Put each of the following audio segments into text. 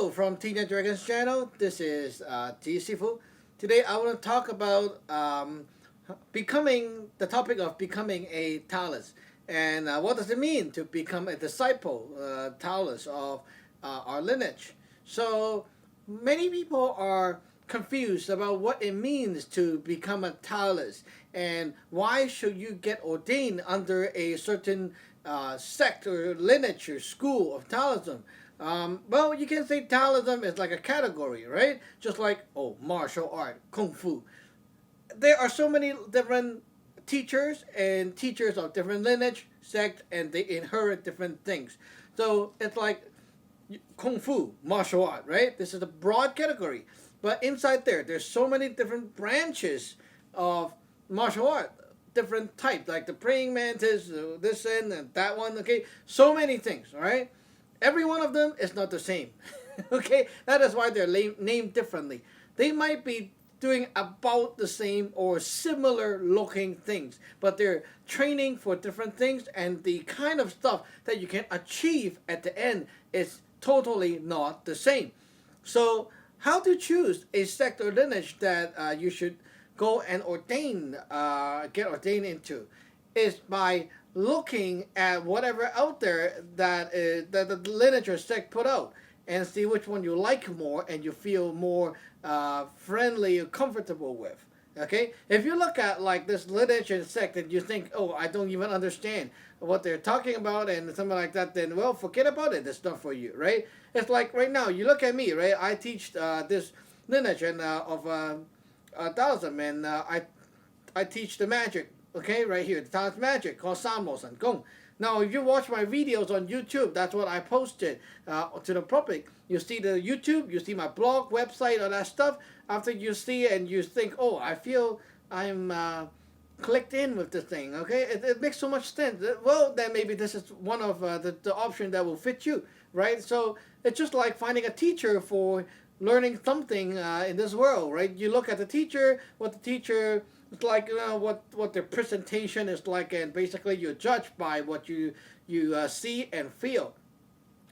Hello from Teenage Dragons channel. This is sifu. Today I want to talk about the topic of becoming a Taoist, and what does it mean to become a disciple, Taoist of our lineage. So many people are confused about what it means to become a Taoist and why should you get ordained under a certain sect or lineage or school of Taoism. Well, you can say Taoism is like a category, right? Just like, martial art, kung fu. There are so many different teachers and teachers of different lineage, sect, and they inherit different things. So it's like kung fu, martial art, right? This is a broad category. But inside there's so many different branches of martial art, different types, like the praying mantis, this and that one, okay? So many things, all right? Every one of them is not the same. Okay, that is why they're named differently. They might be doing about the same or similar looking things, but they're training for different things, and the kind of stuff that you can achieve at the end is totally not the same. So how to choose a sect or lineage that you should go and get ordained into is by looking at whatever out there that the lineage or sect put out, and see which one you like more and you feel more friendly or comfortable with. Okay, if you look at like this lineage and sect and you think, oh, I don't even understand what they're talking about and something like that, then well, forget about it. It's not for you, right? It's like right now, you look at me, right? I teach this lineage and of Daoism, and I teach the magic. Okay, right here, the Taoist Magic, called Saam Law Sun Gung. Now, if you watch my videos on YouTube, that's what I posted to the public. You see the YouTube, you see my blog, website, all that stuff. After you see it and you think, oh, I feel I'm clicked in with this thing, okay? It makes so much sense. Well, then maybe this is one of the options that will fit you, right? So it's just like finding a teacher for learning something in this world, right? You look at the teacher, what the teacher it's like, what their presentation is like, and basically you're judged by what you see and feel.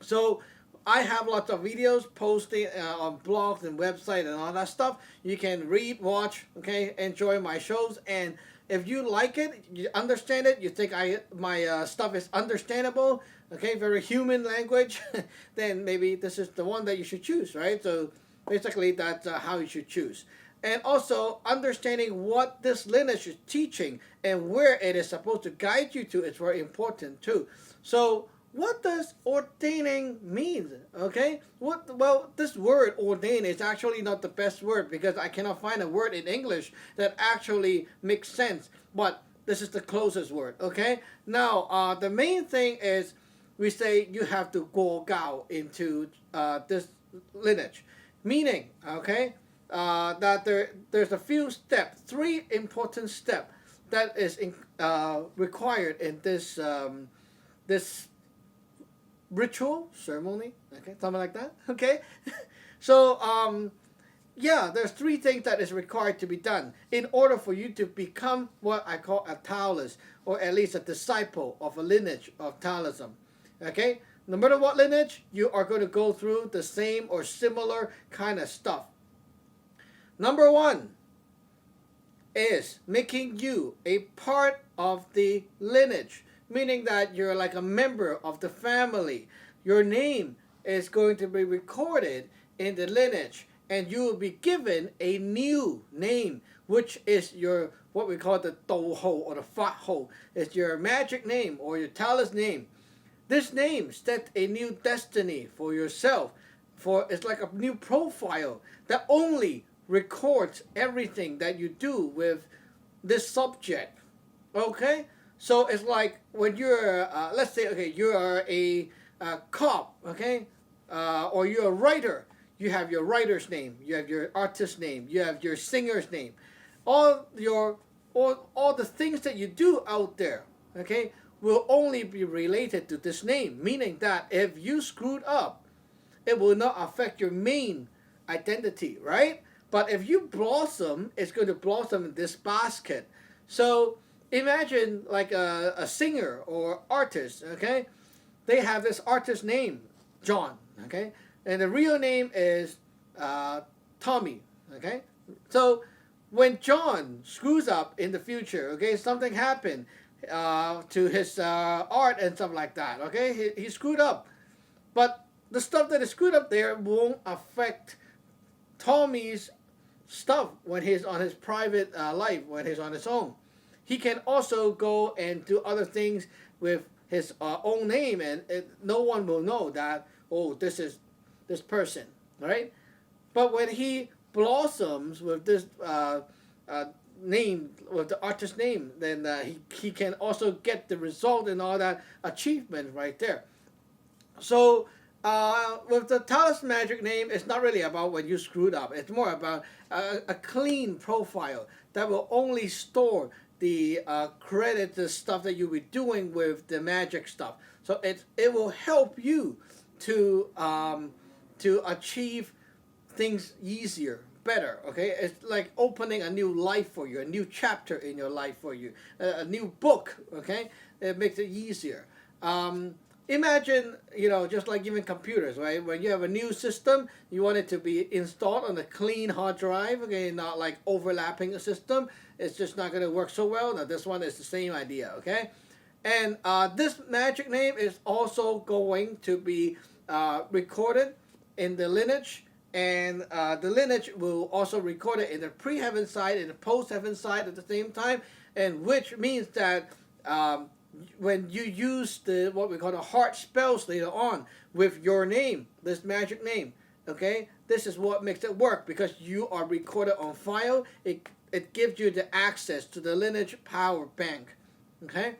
So I have lots of videos posted on blogs and website and all that stuff. You can read, watch, okay, enjoy my shows, and if you like it, you understand it, you think my stuff is understandable, okay, very human language, then maybe this is the one that you should choose, right? So basically that's how you should choose. And also understanding what this lineage is teaching and where it is supposed to guide you to is very important too. So what does ordaining mean? Okay, well, this word ordain is actually not the best word because I cannot find a word in English that actually makes sense, but this is the closest word. Okay, now the main thing is we say you have to go gao into this lineage, meaning, okay, that there's a few steps, 3 important steps that is required in this this ritual ceremony, okay, something like that, okay. So yeah, there's 3 things that is required to be done in order for you to become what I call a Taoist, or at least a disciple of a lineage of Taoism. Okay, no matter what lineage, you are going to go through the same or similar kind of stuff. Number 1 is making you a part of the lineage, meaning that you're like a member of the family. Your name is going to be recorded in the lineage, and you will be given a new name, which is your, what we call the Dou or the Fat Ho. It's your magic name or your Taoist name. This name sets a new destiny for yourself. It's like a new profile that only records everything that you do with this subject. Okay, so it's like when you're let's say, okay, you are a cop, okay, or you're a writer. You have your writer's name, you have your artist's name, you have your singer's name, all the things that you do out there, okay, will only be related to this name, meaning that if you screwed up, it will not affect your main identity, right? But if you blossom, it's going to blossom in this basket. So imagine like a singer or artist, okay? They have this artist name, John, okay? and the real name is Tommy. Okay, so when John screws up in the future, okay, something happened to his art and stuff like that. Okay, he screwed up, but the stuff that is screwed up there won't affect Tommy's stuff when he's on his private life, when he's on his own. He can also go and do other things with his own name, and no one will know that, oh, this is this person, right? But when he blossoms with this name, with the artist name, then he can also get the result and all that achievement right there. So with the Taoist Magic name, it's not really about when you screwed up. It's more about a clean profile that will only store the credit, the stuff that you'll be doing with the magic stuff. So it will help you to achieve things easier, better. Okay, it's like opening a new life for you, a new chapter in your life for you, a new book. Okay, it makes it easier. Imagine, just like even computers, right? When you have a new system, you want it to be installed on a clean hard drive, okay, not like overlapping a system. It's just not going to work so well. Now, this one is the same idea, okay? And this magic name is also going to be recorded in the lineage, and the lineage will also record it in the pre-heaven side and the post-heaven side at the same time, and which means that when you use what we call the heart spells later on with your name, this magic name, okay, this is what makes it work, because you are recorded on file. It gives you the access to the lineage power bank. Okay,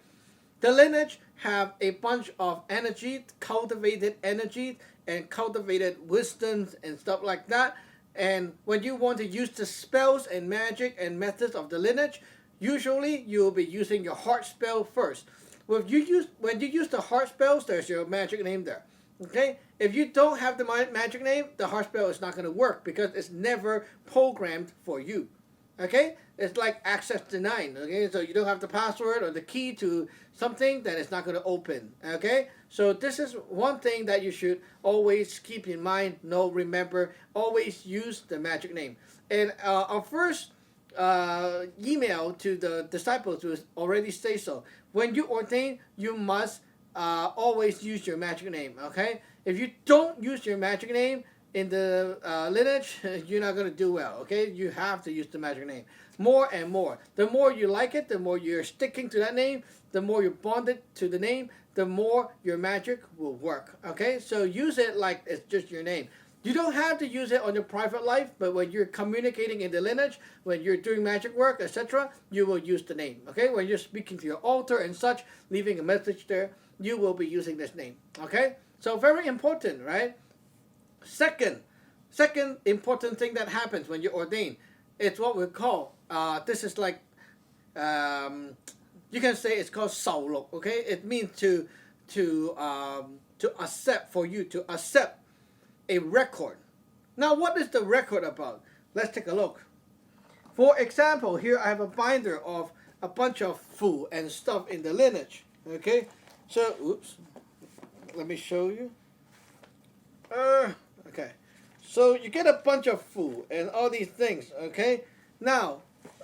the lineage have a bunch of energy, cultivated energy, and cultivated wisdoms and stuff like that. And when you want to use the spells and magic and methods of the lineage, usually you will be using your heart spell first. When you use the heart spells, there's your magic name there. Okay? If you don't have the magic name, the heart spell is not going to work because it's never programmed for you. Okay? It's like access denied. Okay? So you don't have the password or the key to something, then it's not going to open. Okay? So this is one thing that you should always keep in mind. Remember, always use the magic name. And our first email to the disciples will already say so. When you ordain, you must always use your magic name. Okay? If you don't use your magic name in the lineage, you're not going to do well. Okay? You have to use the magic name more and more. The more you like it, the more you're sticking to that name, the more you're bonded to the name, the more your magic will work. Okay? So use it like it's just your name. You don't have to use it on your private life, but when you're communicating in the lineage, when you're doing magic work, etc., you will use the name. Okay? When you're speaking to your altar and such, leaving a message there, you will be using this name. Okay? So very important, right? Second important thing that happens when you ordain, it's what we call, this is like, you can say it's called 受錄, okay? It means to accept, for you to accept a record. Now, what is the record about? Let's take a look. For example, here I have a binder of a bunch of fu and stuff in the lineage. Okay, so oops, let me show you. Okay, so you get a bunch of fu and all these things. Okay, now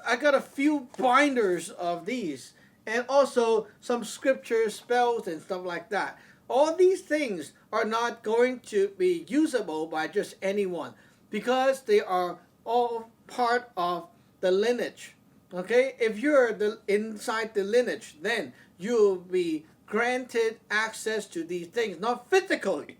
I got a few binders of these and also some scripture spells and stuff like that. All these things are not going to be usable by just anyone because they are all part of the lineage. Okay, if you're inside the lineage, then you'll be granted access to these things, not physically,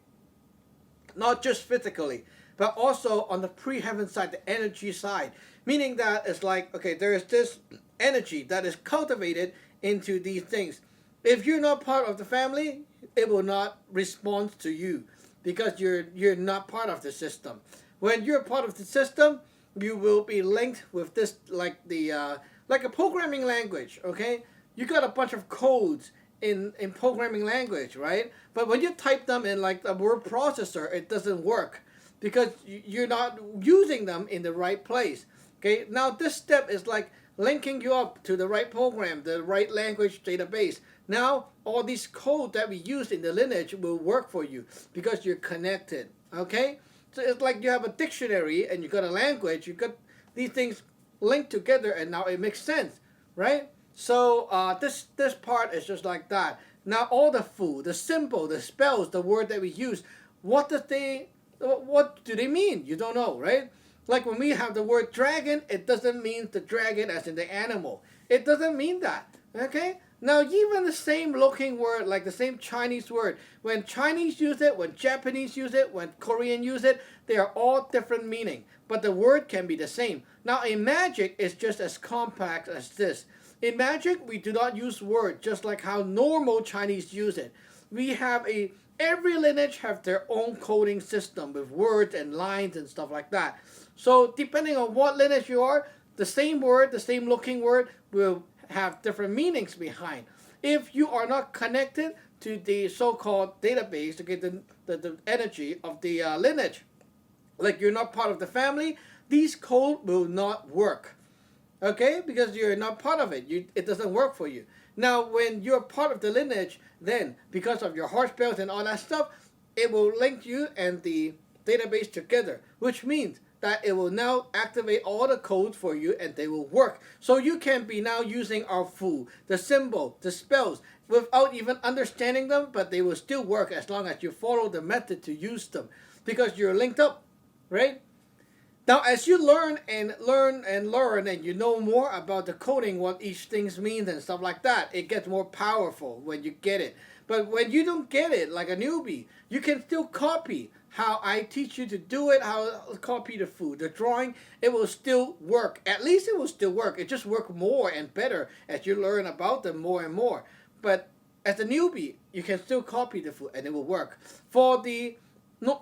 not just physically, but also on the pre-heaven side, the energy side. Meaning that it's like, okay, there is this energy that is cultivated into these things. If you're not part of the family, it will not respond to you because you're not part of the system. When you're part of the system, you will be linked with this like a programming language. Okay, you got a bunch of codes in programming language, right? But when you type them in like a word processor, it doesn't work because you're not using them in the right place. Okay, now this step is like linking you up to the right program, the right language database. Now, all these code that we use in the lineage will work for you because you're connected. Okay? So it's like you have a dictionary and you got a language. You got these things linked together, and now it makes sense, right? So this part is just like that. Now all the food, the symbol, the spells, the word that we use, what do they mean? You don't know, right? Like when we have the word dragon, it doesn't mean the dragon as in the animal. It doesn't mean that. Okay? Now even the same looking word, like the same Chinese word, when Chinese use it, when Japanese use it, when Korean use it, they are all different meaning. But the word can be the same. Now in magic, it's just as compact as this. In magic, we do not use word just like how normal Chinese use it. We have every lineage have their own coding system with words and lines and stuff like that. So depending on what lineage you are, the same word, the same looking word will have different meanings behind. If you are not connected to the so-called database to get the energy of the lineage, like you're not part of the family, these codes will not work. Okay, because you're not part of it. It doesn't work for you. Now, when you're part of the lineage, then because of your heart spells and all that stuff, it will link you and the database together, which means that it will now activate all the codes for you and they will work. So you can be now using our fu, the symbol, the spells, without even understanding them, but they will still work as long as you follow the method to use them because you're linked up, right? Now, as you learn and you know more about the coding, what each thing means and stuff like that, it gets more powerful when you get it. But when you don't get it, like a newbie, you can still copy how I teach you to do it, how copy the food, the drawing, it will still work. At least it will still work. It just works more and better as you learn about them more and more. But as a newbie, you can still copy the food and it will work. For the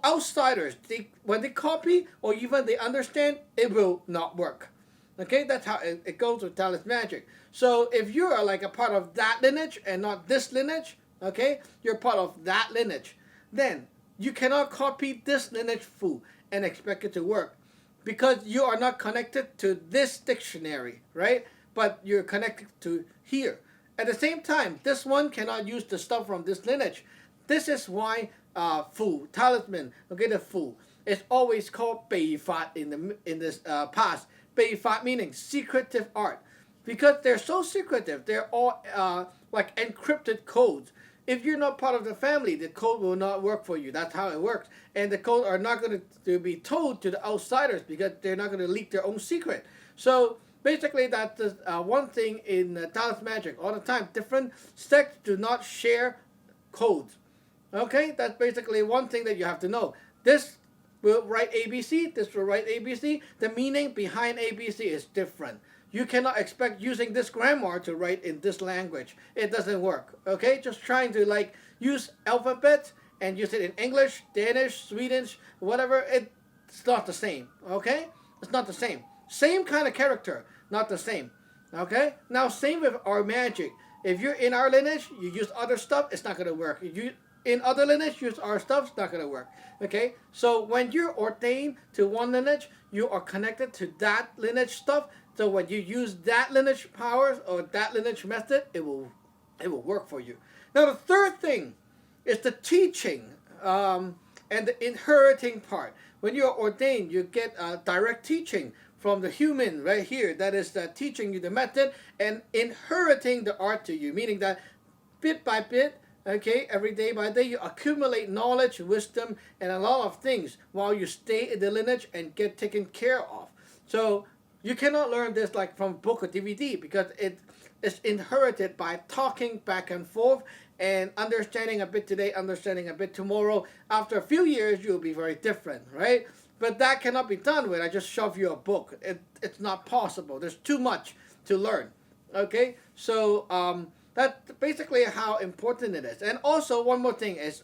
outsiders, when they copy or even they understand, it will not work. Okay, that's how it goes with Taoist magic. So if you are like a part of that lineage and not this lineage, okay, you're part of that lineage, then you cannot copy this lineage food and expect it to work because you are not connected to this dictionary, right? But you're connected to here. At the same time, this one cannot use the stuff from this lineage. This is why fu, talisman, okay, the fu, it's always called 秘法 in this past. 秘法 meaning secretive art. Because they're so secretive, they're all like encrypted codes. If you're not part of the family, the code will not work for you. That's how it works. And the code are not going to be told to the outsiders because they're not going to leak their own secret. So basically, that's one thing in Taoist magic all the time. Different sects do not share codes. Okay, that's basically one thing that you have to know. This will write ABC, this will write ABC. The meaning behind ABC is different. You cannot expect using this grammar to write in this language. It doesn't work. Okay, just trying to like use alphabet and use it in English, Danish, Swedish, whatever. It's not the same. Okay, it's not the same. Same kind of character, not the same. Okay, now same with our magic. If you're in our lineage, you use other stuff, it's not gonna work. You in other lineage, use our stuff, it's not going to work. Okay? So when you're ordained to one lineage, you are connected to that lineage stuff. So when you use that lineage powers or that lineage method, it will work for you. Now the third thing is the teaching and the inheriting part. When you're ordained, you get direct teaching from the human right here. That is teaching you the method and inheriting the art to you, meaning that bit by bit, okay, every day by day, you accumulate knowledge, wisdom, and a lot of things while you stay in the lineage and get taken care of. So you cannot learn this like from book or DVD because it is inherited by talking back and forth and understanding a bit today, understanding a bit tomorrow. After a few years, you'll be very different, right? But that cannot be done when I just shove you a book. It's not possible. There's too much to learn, okay? So that's basically how important it is. And also, one more thing is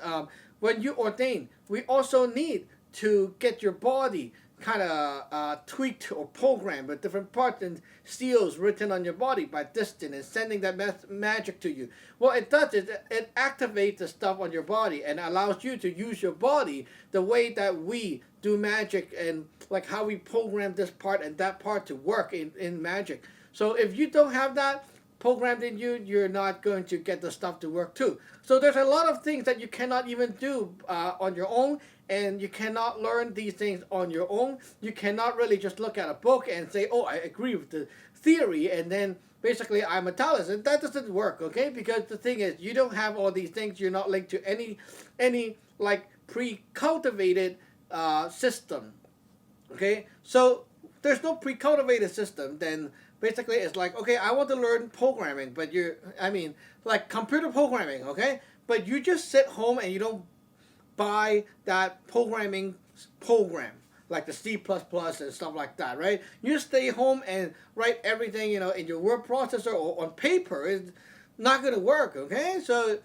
when you ordain, we also need to get your body kind of tweaked or programmed with different parts and seals written on your body by distance and sending that magic to you. What it does is it activates the stuff on your body and allows you to use your body the way that we do magic and like how we program this part and that part to work in magic. So if you don't have that, programmed in you, you're not going to get the stuff to work too. So there's a lot of things that you cannot even do on your own, and you cannot learn these things on your own. You cannot really just look at a book and say, oh, I agree with the theory, and then basically I'm a Taoist. And that doesn't work, okay? Because the thing is, you don't have all these things. You're not linked to any like pre-cultivated system, okay? So there's no pre-cultivated system. Then basically it's like, okay, I want to learn programming, but like computer programming, okay? But you just sit home and you don't buy that programming program, like the C++ and stuff like that, right? You stay home and write everything, in your word processor or on paper. It's not going to work, okay? So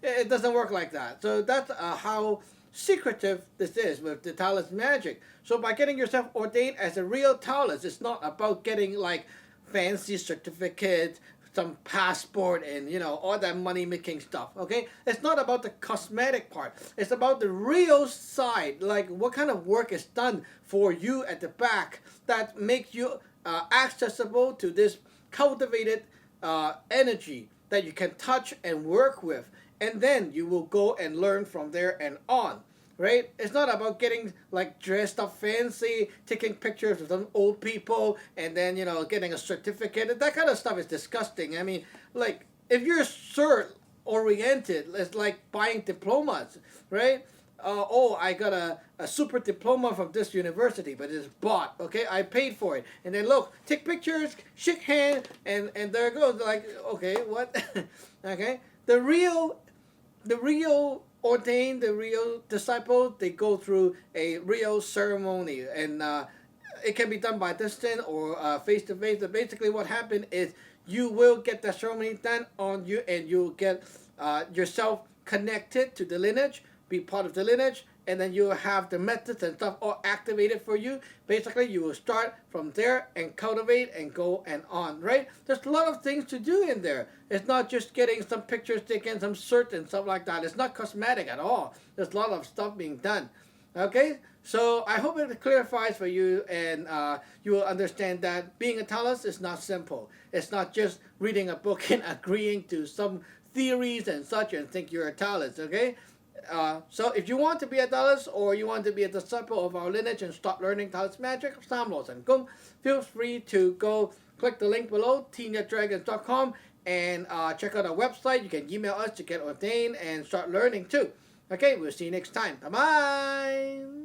it doesn't work like that. So that's how secretive this is with the Taoist magic. So by getting yourself ordained as a real Taoist, it's not about getting like fancy certificates, some passport, and all that money making stuff, okay? It's not about the cosmetic part. It's about the real side, like what kind of work is done for you at the back that makes you accessible to this cultivated energy that you can touch and work with, and then you will go and learn from there and on. Right? It's not about getting like dressed up fancy, taking pictures with some old people, and then getting a certificate. That kind of stuff is disgusting. I mean, like if you're cert oriented, it's like buying diplomas, right? Oh, I got a super diploma from this university, but it's bought. Okay, I paid for it, and then look, take pictures, shake hands, and there it goes. Like, okay, what? Okay, the real ordained, the real disciple, they go through a real ceremony, and it can be done by distance or face to face. But basically, what happened is you will get the ceremony done on you, and you'll get yourself connected to the lineage, be part of the lineage, and then you will have the methods and stuff all activated for you. Basically, you will start from there and cultivate and go and on, right? There's a lot of things to do in there. It's not just getting some pictures taken, some cert and stuff like that. It's not cosmetic at all. There's a lot of stuff being done. Okay? So I hope it clarifies for you, and you will understand that being a Taoist is not simple. It's not just reading a book and agreeing to some theories and such and think you're a Taoist, okay? So if you want to be a Taoist, or you want to be a disciple of our lineage and start learning Taoist magic, Saam Law Sun Gung, feel free to go click the link below, teenydragons.com, and check out our website. You can email us to get ordained and start learning too. Okay, we'll see you next time. Bye-bye.